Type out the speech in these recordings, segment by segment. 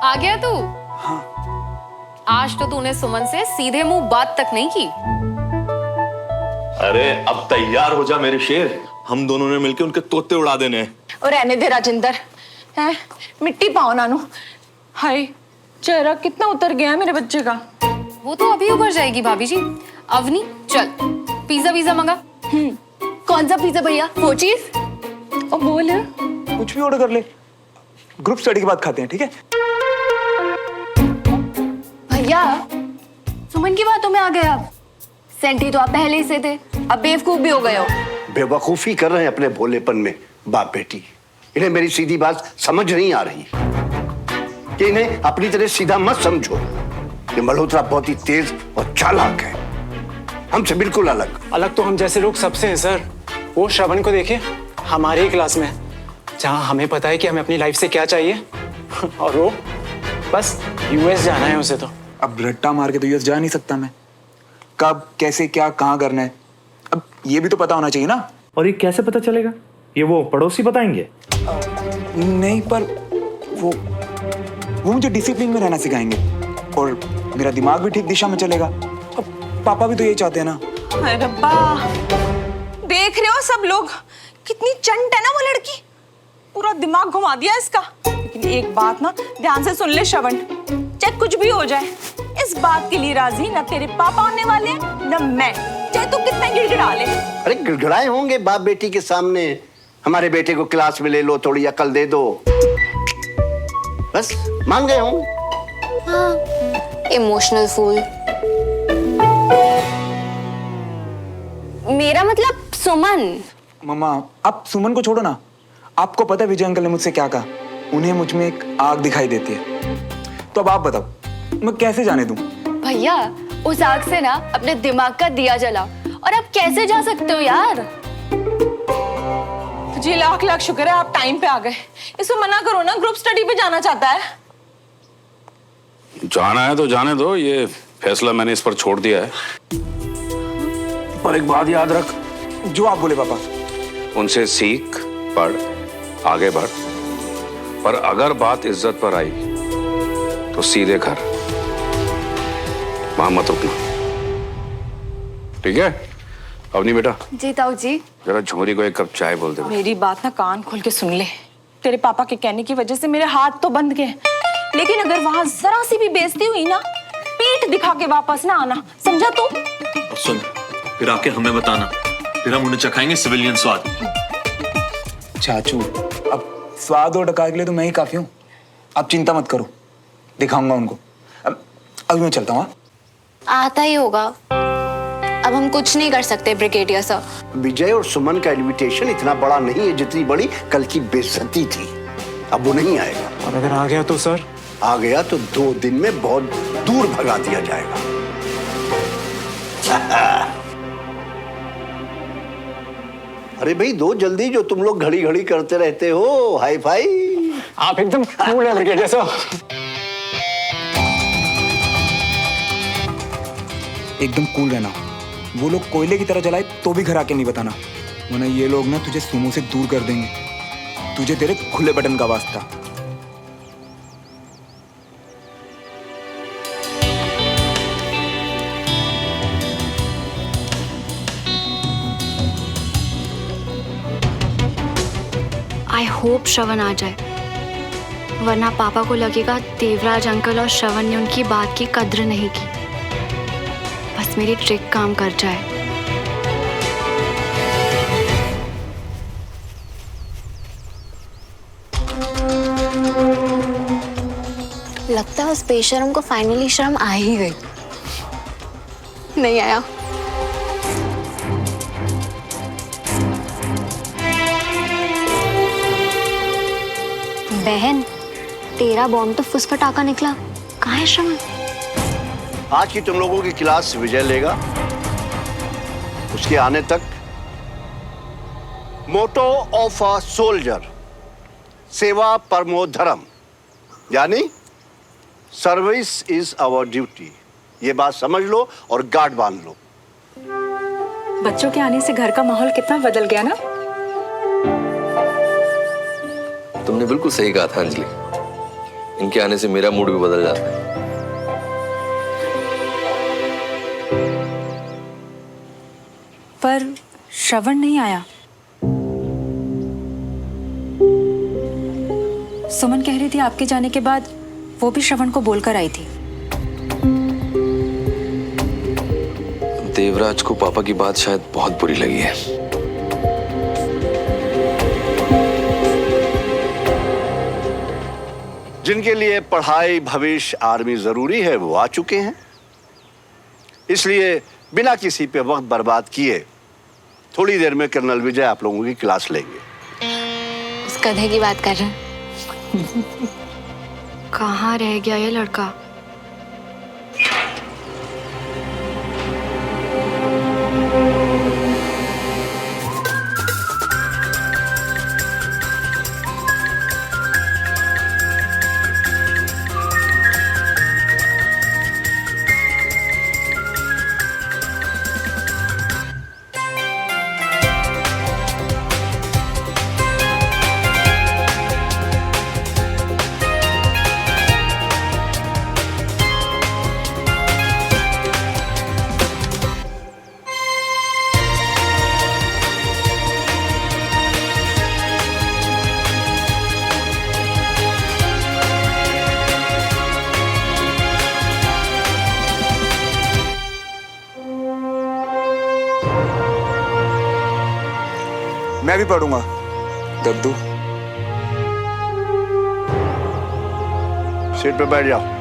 आ गया तू? हाँ। आज तो तूने सुमन से सीधे मुंह बात तक नहीं की। अरे अब तैयार हो जा मेरे शेर, हम दोनों ने मिलकर उनके तोते उड़ा देने हैं। और रहने दे राजिंदर, है मिट्टी पाओ नानू। हाय चेहरा कितना उतर गया है मेरे बच्चे का। वो तो अभी उभर जाएगी भाभी जी। अवनी चल पिज्जा पिज्जा मंगा। कौन सा पिज्जा भैया? वो चीज और बोल। कुछ भी ऑर्डर कर ले, ग्रुप स्टडी के बाद खाते हैं, ठीक है? भैया सुमन की बातों में आ गए आप। सेंटी तो आप पहले ही से थे, अब बेवकूफ भी हो गए हो। बेवकूफी कर रहे हैं अपने भोलेपन में बाप बेटी। इन्हें मेरी सीधी बात समझ नहीं आ रही कि इन्हें अपनी तरह सीधा मत समझो। ये मल्होत्रा बहुत ही तेज और चालाक है, हमसे बिल्कुल अलग। अलग तो हम जैसे लोग सबसे हैं सर। वो श्रवण को देखिए, हमारे ही क्लास में है, जहाँ हमें पता है कि हमें अपनी लाइफ से क्या चाहिए और वो बस यूएस जाना है उसे। तो अब रट्टा मार के तो यूएस जा नहीं सकता मैं। कब कैसे क्या कहाँ करना है अब ये भी तो पता होना चाहिए ना। और ये कैसे पता चलेगा? ये वो पड़ोसी बताएंगे? नहीं, पर वो मुझे डिसिप्लिन में रहना सिखाएंगे और मेरा दिमाग भी ठीक दिशा में चलेगा। अब पापा भी तो यही चाहते हैं ना। अरे रब्बा, देख रहे हो सब लोग कितनी चंट है ना वो लड़की। पूरा दिमाग घुमा दिया इसका। लेकिन एक बात ना ध्यान से सुन ले श्रवण, चाहे कुछ भी हो जाए इस बात के लिए राजी न तेरे पापा होने वाले हैं न मैं, चाहे तू कितना गिड़गिड़ा ले। अरे गिड़गिड़ाए होंगे बाप बेटी के सामने। हमारे बेटे को क्लास में ले लो, थोड़ी अकल दे दो, बस मान गए होंगे। Emotional fool. मेरा मतलब सुमन। मम्मा आप सुमन को छोड़ो ना। आपको पता है विजय अंकल ने मुझसे क्या कहा? उन्हें मुझ में एक आग दिखाई देती है। तो अब आप बताओ मैं कैसे जाने दूं? भैया उस आग से ना अपने दिमाग का दिया जला, और आप कैसे जा सकते हो यार? जी लाख लाख शुक्र है आप टाइम पे आ गए। इसको मना करो ना, ग्रुप स्टडी पे जाना चाहता है। जाना है तो जाने दो, ये फैसला मैंने इस पर छोड़ दिया है। पर एक बात याद रख, जो आप बोले पापा। उनसे सीख, पढ़, आगे बढ़, पर अगर बात इज्जत पर आई तो सीधे घर, वहां मत रुकना, ठीक है? अवनी बेटा। जी ताऊ जी। जरा झोरी को एक कप चाय बोल दे। मेरी बात ना कान खोल के सुन ले। तेरे पापा के कहने की वजह से मेरे हाथ तो बंद गए, लेकिन अगर वहां जरा सी भी बेइज्जती हुई ना, पीठ दिखा के वापस ना आना, समझा तू? सुन, फिर आके हमें बताना, फिर हम उन्हें चखाएंगे सिविलियन स्वाद। चाचू अब स्वाद और डकार के लिए तो मैं ही काफी हूँ। आप चिंता मत करो, दिखाऊंगा उनको। अभी मैं चलता हूँ। आता ही होगा, अब हम कुछ नहीं कर सकते ब्रिगेडियर सर। विजय और सुमन का इनविटेशन इतना बड़ा नहीं है जितनी बड़ी कल की बेइज्जती थी। अब वो नहीं आएगा, और अगर आ गया तो सर? आ गया तो 2 दिन में बहुत दूर भगा दिया जाएगा। अरे भाई दो जल्दी, जो तुम लोग घड़ी घड़ी करते रहते हो। Hi fi. आप एकदम कूल है ब्रिगेडियर साहब। एकदम कूल रहना। वो लोग कोयले की तरह जलाए तो भी घर आके नहीं बताना, वरना ये लोग ना तुझे सुमो से दूर कर देंगे। तुझे तेरे खुले बटन का वास्ता। आई होप श्रवण आ जाए, वरना पापा को लगेगा देवराज अंकल और श्रवण ने उनकी बात की कद्र नहीं की। बस मेरी ट्रिक काम कर जाए। लगता है उस बेशरम को फाइनली शर्म आ ही गई। नहीं आया। बहन तेरा बॉम्ब तो फुसफटाका निकला, कहाँ है श्रवण? आज की तुम लोगों की क्लास विजय लेगा। उसके आने तक मोटो ऑफ अ सोल्जर, सेवा परमो धर्म, यानी सर्विस इज आवर ड्यूटी। ये बात समझ लो और गार्ड बांध लो। बच्चों के आने से घर का माहौल कितना बदल गया ना। तुमने बिल्कुल सही कहा था अंजलि। इनके आने से मेरा मूड भी बदल जाता है। पर श्रवण नहीं आया। सुमन कह रही थी आपके जाने के बाद वो भी श्रवण को बोलकर आई थी। देवराज को पापा की बात शायद बहुत बुरी लगी है। जिनके लिए पढ़ाई, भविष्य, आर्मी जरूरी है वो आ चुके हैं। इसलिए बिना किसी पे वक्त बर्बाद किए थोड़ी देर में कर्नल विजय आप लोगों की क्लास लेंगे। उस गधे की बात कर रहे हैं? कहाँ रह गया ये लड़का? मैं भी पढ़ूंगा। दद्दू, सीट पे बैठ जाओ।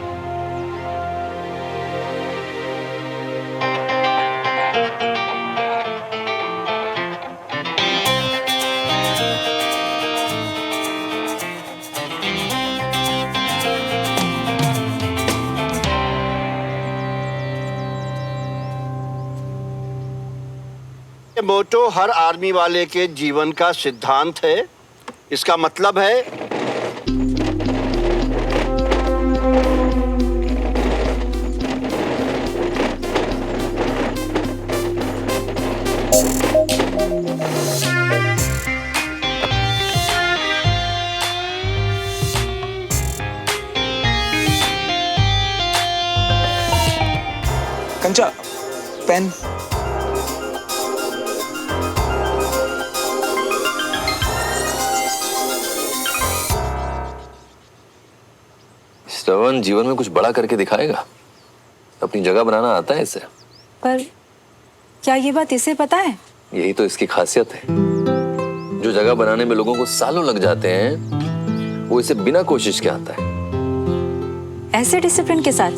ये मोटो हर आर्मी वाले के जीवन का सिद्धांत है। इसका मतलब है कंचा, पेन। श्रवण जीवन में कुछ बड़ा करके दिखाएगा। अपनी जगह बनाना आता है इसे। पर क्या ये बात इसे पता है? यही तो इसकी खासियत है। जो जगह बनाने में लोगों को सालों लग जाते हैं, वो इसे बिना कोशिश के आता है। ऐसे डिसिप्लिन के साथ?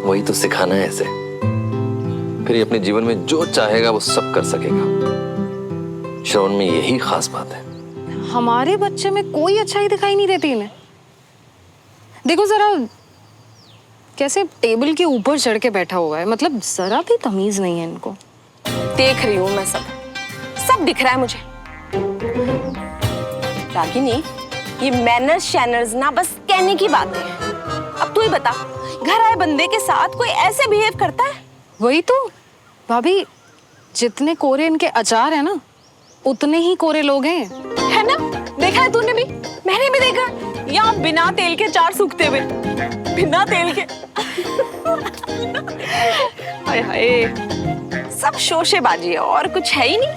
वही तो सिखाना है इसे। फिर ये अपने जीवन में जो चाहेगा वो सब कर सकेगा। श्रवण में यही खास बात है। हमारे बच्चे में कोई अच्छाई दिखाई नहीं देती इन्हें। देखो जरा कैसे टेबल के ऊपर चढ़ के बैठा हुआ है, मतलब जरा भी तमीज नहीं है इनको। देख रही हूँ मैं, सब दिख रहा है मुझे। रागिनी, ये मैनर्स शैनर्स ना बस कहने की बात है। अब तू ही बता, घर आए बंदे के साथ कोई ऐसे बिहेव करता है? वही तो भाभी, जितने कोरे इनके अचार है ना, उतने ही कोरे लोग हैं। है ना? देखा है तूने भी? मैंने भी देखा। यहाँ बिना तेल के अचार सूखते हुए, बिना तेल के। हाय हाय, सब शोशेबाजी है और कुछ है ही नहीं।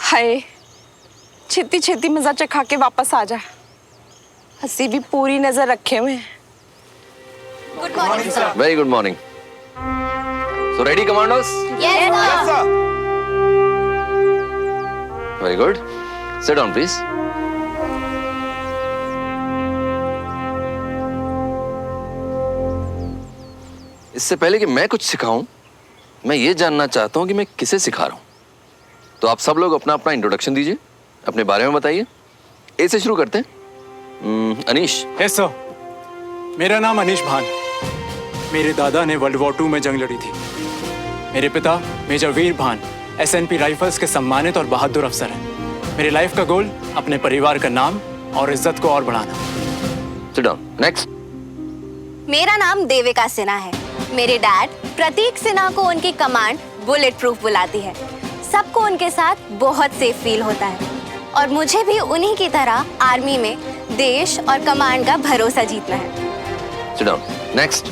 हाय, छेती छेती मजा चखा के वापस आ जा। हंसी भी पूरी नजर रखे हुए। Good morning sir. Very good morning. So ready commandos? Yes sir. Very good. Sit down please. इससे पहले कि मैं कुछ सिखाऊं, मैं ये जानना चाहता हूं कि मैं किसे सिखा रहा हूं। तो आप सब लोग अपना अपना इंट्रोडक्शन दीजिए, अपने बारे में बताइए। ए से शुरू करते हैं। अनीश। Yes sir. मेरा नाम अनीश भान। मेरे दादा ने वर्ल्ड वॉर 2 में जंग लड़ी थी। मेरे पिता मेजर वीर भान SNP राइफल्स के सम्मानित और बहादुर अफसर हैं। मेरे लाइफ का गोल अपने परिवार का नाम और इज्जत को और बढ़ाना। Sit down. नेक्स्ट। मेरा नाम देविका सिन्हा है। मेरे डैड प्रतीक सिन्हा को उनकी कमांड बुलेट प्रूफ बुलाती है। सबको उनके साथ बहुत सेफ फील होता है। और मुझे भी उन्हीं की तरह आर्मी में देश और कमांड का भरोसा जीतना है। Sit down. Next.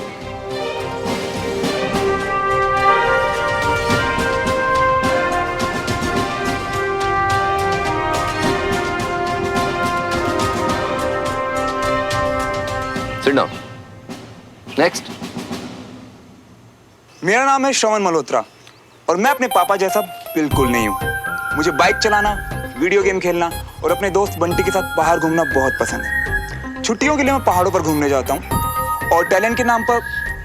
Sit down. Next. मेरा नाम है श्रवण मल्होत्रा और मैं अपने पापा जैसा बिल्कुल नहीं हूँ। मुझे बाइक चलाना, वीडियो गेम खेलना और अपने दोस्त बंटी के साथ बाहर घूमना बहुत पसंद है। छुट्टियों के लिए मैं पहाड़ों पर घूमने जाता हूँ और टैलेंट के नाम पर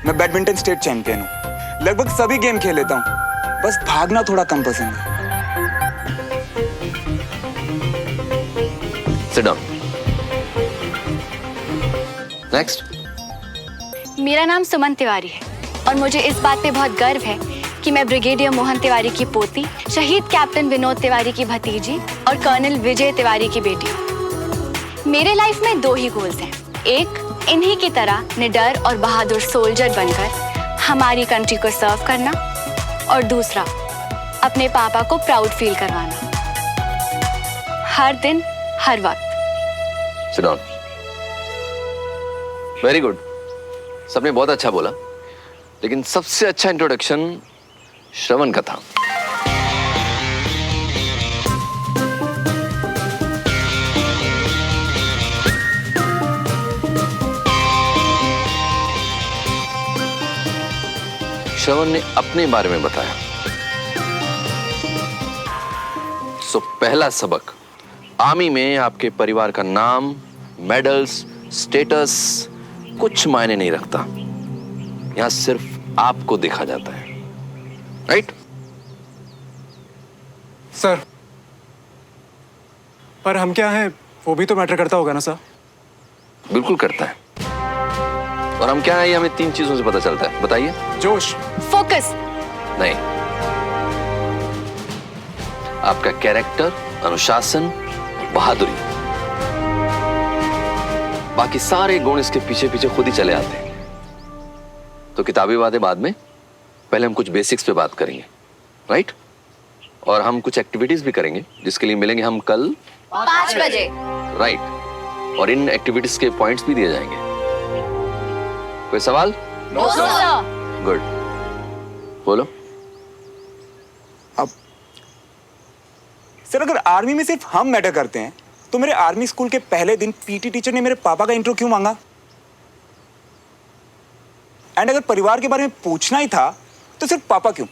मैं बैडमिंटन स्टेट चैंपियन हूँ। लगभग सभी गेम खेल लेता हूँ, बस भागना थोड़ा कम पसंद है। Sit down. Next. मेरा नाम सुमन तिवारी है और मुझे इस बात पे बहुत गर्व है कि मैं ब्रिगेडियर मोहन तिवारी की पोती, शहीद कैप्टन विनोद तिवारी की भतीजी और कर्नल विजय तिवारी की बेटी हूँ। मेरे लाइफ में 2 ही गोल्स हैं। एक, इन्हीं की तरह निडर और बहादुर सोल्जर बनकर हमारी कंट्री को सर्व करना और दूसरा, अपने पापा को प्राउड फील करवाना, हर दिन हर वक्त। Sit down. Very good. सबने बहुत अच्छा बोला, लेकिन सबसे अच्छा इंट्रोडक्शन श्रवण का था। श्रवण ने अपने बारे में बताया। सो पहला सबक, आर्मी में आपके परिवार का नाम, मेडल्स, स्टेटस कुछ मायने नहीं रखता। यहां सिर्फ आपको देखा जाता है, राइट? सर, पर हम क्या हैं वो भी तो मैटर करता होगा ना सर? बिल्कुल करता है। और हम क्या है ये हमें 3 चीजों से पता चलता है, बताइए। जोश, फोकस, नहीं, आपका कैरेक्टर, अनुशासन, बहादुरी। बाकी सारे गुण इसके पीछे पीछे खुद ही चले आते हैं। तो किताबी बातें बाद में, पहले हम कुछ बेसिक्स पे बात करेंगे, राइट? और हम कुछ एक्टिविटीज भी करेंगे जिसके लिए मिलेंगे हम कल 5 बजे। राइट। और इन एक्टिविटीज के पॉइंट्स भी दिए जाएंगे। कोई सवाल? No sir. गुड, बोलो। अब सर, अगर आर्मी में सिर्फ हम मैटर करते हैं तो मेरे आर्मी स्कूल के पहले दिन पीटी टीचर ने मेरे पापा का इंट्रो क्यों मांगा? एंड अगर परिवार के बारे में पूछना ही था तो सिर्फ पापा क्यों,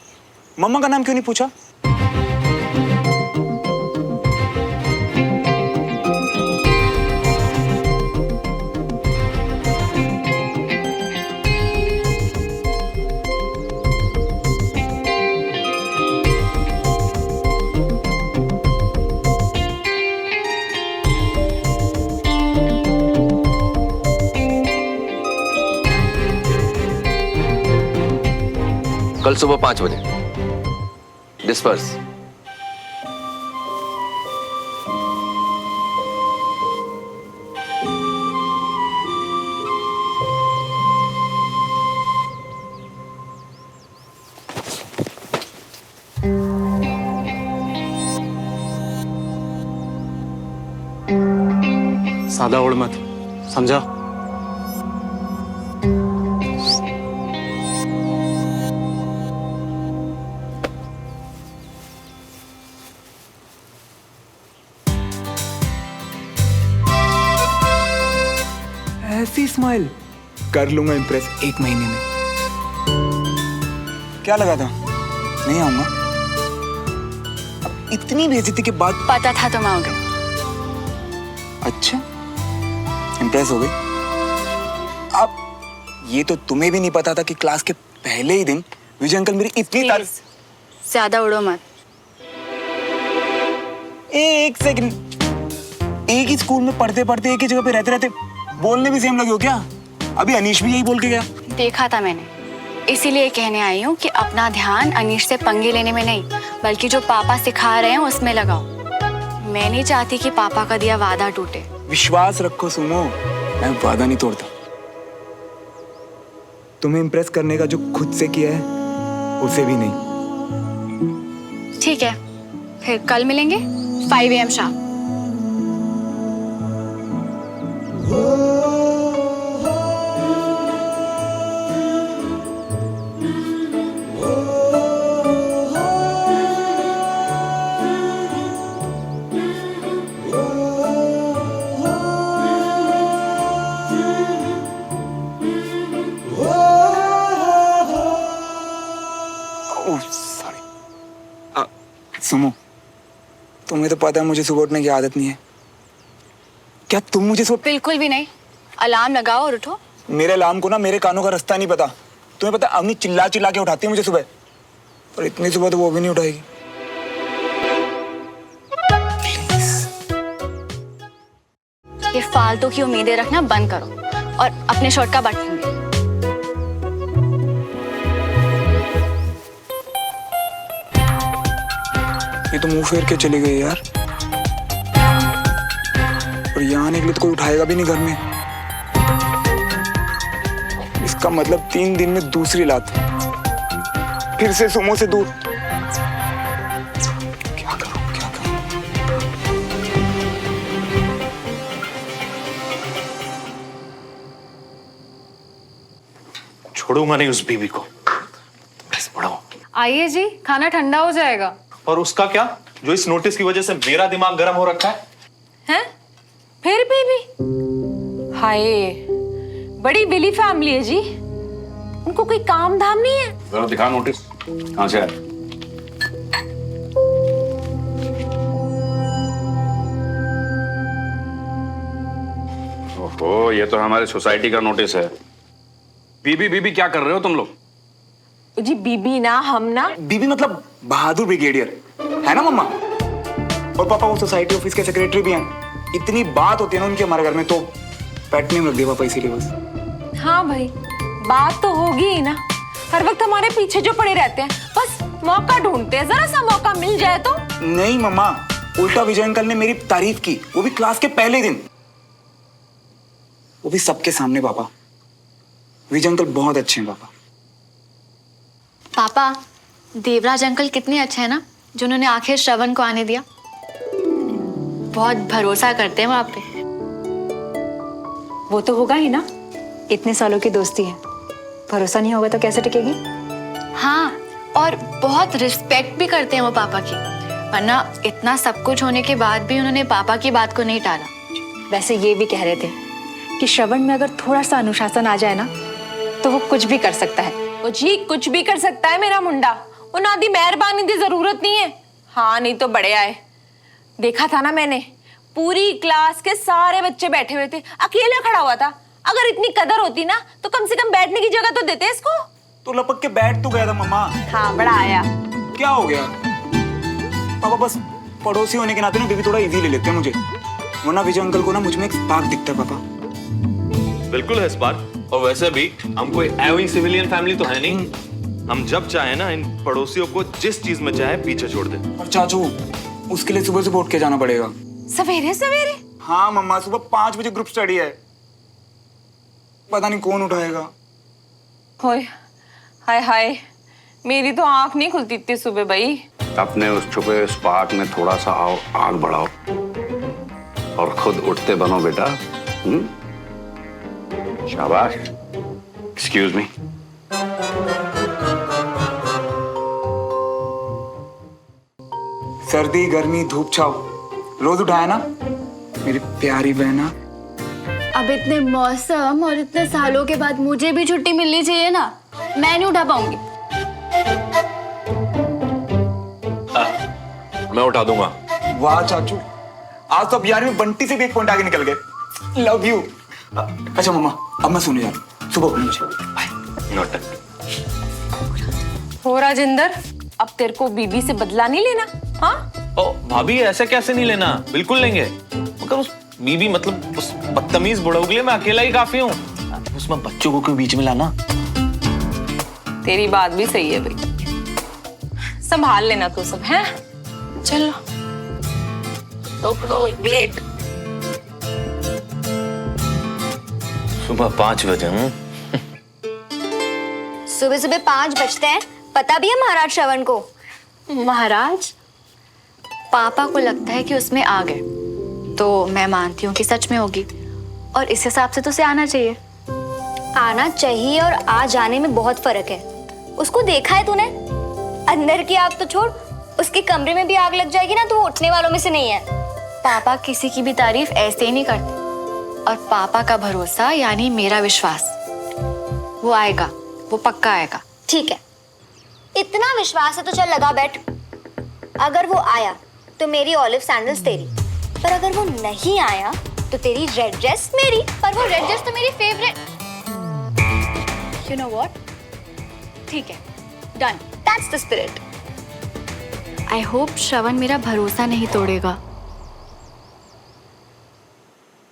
मम्मा का नाम क्यों नहीं पूछा? कल सुबह 5 बजे डिस्पर्स। सादा उड़ मत, समझा? ऐसी स्माइल कर लूंगा इम्प्रेस 1 महीने में। क्या लगा था नहीं आऊंगा? अब इतनी बेइज्जती के बाद पता था तुम आओगे। अच्छा, इम्प्रेस हो गई? अब ये तो तुम्हें भी नहीं पता था कि क्लास के पहले ही दिन विजय अंकल मेरी इतनी तारीफ। ज्यादा उड़ो मत। एक सेकंड, एक ही स्कूल में पढ़ते पढ़ते एक ही जगह पे रहते रहते बोलने भी सेम लगे हो क्या? अभी अनीश भी यही बोल के गया। देखा था मैंने, इसीलिए कहने आई हूँ कि अपना ध्यान अनीश से पंगे लेने में नहीं, बल्कि जो पापा सिखा रहे हैं उसमें लगाओ। मैं नहीं चाहती कि पापा का दिया वादा टूटे। विश्वास रखो सुमो, मैं वादा नहीं तोड़ता। तुम्हें इम्प्रेस करने का जो खुद से किया है उसे भी नहीं। ठीक है, फिर कल मिलेंगे 5 AM शाम। सुमो, तुम्हें तो पता है मुझे सुबह उठने की आदत नहीं है। क्या तुम मुझे सुबह? बिल्कुल भी नहीं। अलार्म लगाओ और उठो। मेरे अलार्म को ना मेरे कानों का रास्ता नहीं पता। तुम्हें पता अम्मी चिल्ला चिल्ला के उठाती है मुझे सुबह, पर इतनी सुबह तो वो भी नहीं उठाएगी। ये फालतू की उम्मीदें रखना बंद करो और अपने शर्ट का बटन दे। ये तो मुंह फेर के चली गई यार, और यहाँ निकले तो कोई उठाएगा भी नहीं घर में। इसका मतलब 3 दिन में दूसरी लात, फिर से सुमो से दूर। क्या करूं, क्या करूं? छोड़ूंगा नहीं उस बीवी को। बस बढ़ाओ। आइए जी, खाना ठंडा हो जाएगा। और उसका क्या, जो इस नोटिस की वजह से मेरा दिमाग गर्म हो रखा है? हैं? फिर बेबी? हाय, बड़ी बिली फैमिली है जी। उनको कोई काम धाम नहीं है? जरा दिखा नोटिस, कहाँ से है? ओहो, ये तो हमारे सोसाइटी का नोटिस है। बीबी बीबी क्या कर रहे हो तुम लोग? जी बीबी ना, हम ना। बीबी मतलब बहादुर ब्रिगेडियर है ना मम्मा? और पापा वो सोसाइटी ऑफिस के सेक्रेटरी भी हैं। इतनी बात होती है ना उनके हमारे घर में, तो पेट नेम रख दिया पापा इसीलिए बस। हाँ भाई, बात तो होगी ही ना। हर वक्त हमारे पीछे जो पड़े रहते हैं, बस मौका ढूंढते हैं, जरा सा मौका मिल जाए तो। नहीं मम्मा, उल्टा विजय अंकल ने मेरी तारीफ की, वो भी क्लास के पहले दिन, वो भी सबके सामने। पापा, विजय अंकल बहुत अच्छे हैं पापा। पापा, देवराज अंकल कितने अच्छे हैं ना, जिन्होंने आखिर श्रवण को आने दिया। बहुत भरोसा करते हैं वो आप पे। वो तो होगा ही ना, इतने सालों की दोस्ती है, भरोसा नहीं होगा तो कैसे टिकेगी? हाँ, और बहुत रिस्पेक्ट भी करते हैं वो पापा की, वरना इतना सब कुछ होने के बाद भी उन्होंने पापा की बात को नहीं टाला। वैसे ये भी कह रहे थे कि श्रवण में अगर थोड़ा सा अनुशासन आ जाए ना, तो वो कुछ भी कर सकता है। वो जी कुछ भी कर सकता है मेरा मुंडा, वो नादी मेहरबानी की जरूरत नहीं है। हाँ, नहीं तो बड़े आए। देखा था ना मैंने, पूरी क्लास के सारे बच्चे बैठे हुए थे, अकेला खड़ा हुआ था। अगर इतनी कदर होती ना तो कम से कम बैठने की जगह तो देते इसको। तो लपक के बैठ तो गया था मम्मा। हाँ, बड़ा आया। क्या हो गया पापा? बस पड़ोसी होने के नाते ना बीबी थोड़ा इजी ले लेते हैं मुझे, वरना विजय अंकल को ना मुझ में एक स्पार्क दिखता है पापा। बिल्कुल है स्पार्क। और वैसे भी हम कोई एवरी सिविलियन फैमिली तो है नहीं। हम जब चाहे ना इन पड़ोसियों को जिस चीज में चाहे पीछे छोड़ दे। पर चाचू, उसके लिए सुबह सुबह उठ के जाना पड़ेगा। सवेरे सवेरे? हाँ मम्मा, सुबह 5 बजे ग्रुप स्टडी है। पता नहीं कौन उठाएगा। होय, हाय हाय, मेरी तो आंख नहीं खुलती इतनी सुबह भाई। अपने उस छुपे स्पार्क में थोड़ा सा आओ, आग बढ़ाओ और खुद उठते बनो बेटा। शाबाश। Excuse me. सर्दी गर्मी धूप छाव रोज उठाया ना मेरी प्यारी बहना। अब इतने मौसम और इतने सालों के बाद मुझे भी छुट्टी मिलनी चाहिए ना, मैं नहीं उठा पाऊंगी। मैं उठा दूंगा। वाह चाचू, आज तो अब यार में बंटी से भी एक पॉइंट आगे निकल गए। Love you. अच्छा मम्मा, अब मैं सोने जा रहा हूँ, सुबह उठना मुझे। बाय। नोट। हो राजेंद्र, अब तेरे को बीबी से बदला नहीं लेना? हाँ? ओ भाभी, ऐसे कैसे नहीं लेना, बिल्कुल लेंगे। मगर उस बीबी मतलब उस बदतमीज बुढ़ऊ के लिए मैं अकेला ही काफी हूँ, उसमें बच्चों को क्यों बीच में लाना? तेरी बात भी सही है भाई, संभाल लेना तू सब है। चलो वेट। सुबह 5 बजे। सुबह सुबह 5 बजते हैं, पता भी है महाराज श्रवण को? महाराज, पापा को लगता है कि उसमें आग है, तो मैं मानती हूँ कि सच में होगी, और इस हिसाब से तो उसे आना चाहिए। आना चाहिए और आ जाने में बहुत फर्क है। उसको देखा है तूने? अंदर की आग तो छोड़, उसके कमरे में भी आग लग जाएगी ना तो वो उठने वालों में से नहीं है। पापा किसी की भी तारीफ ऐसे ही नहीं करते, और पापा का भरोसा यानी मेरा विश्वास, वो आएगा, वो पक्का आएगा। ठीक है, इतना विश्वास है तो चल लगा बैठ। अगर वो आया तो मेरी ऑलिव सैंडल्स तेरी, पर अगर वो नहीं आया तो तेरी रेड ड्रेस मेरी, पर वो रेड ड्रेस तो मेरी फेवरेट। यू नो व्हाट, ठीक है, done. That's the spirit. I hope Shravan मेरा भरोसा नहीं तोड़ेगा।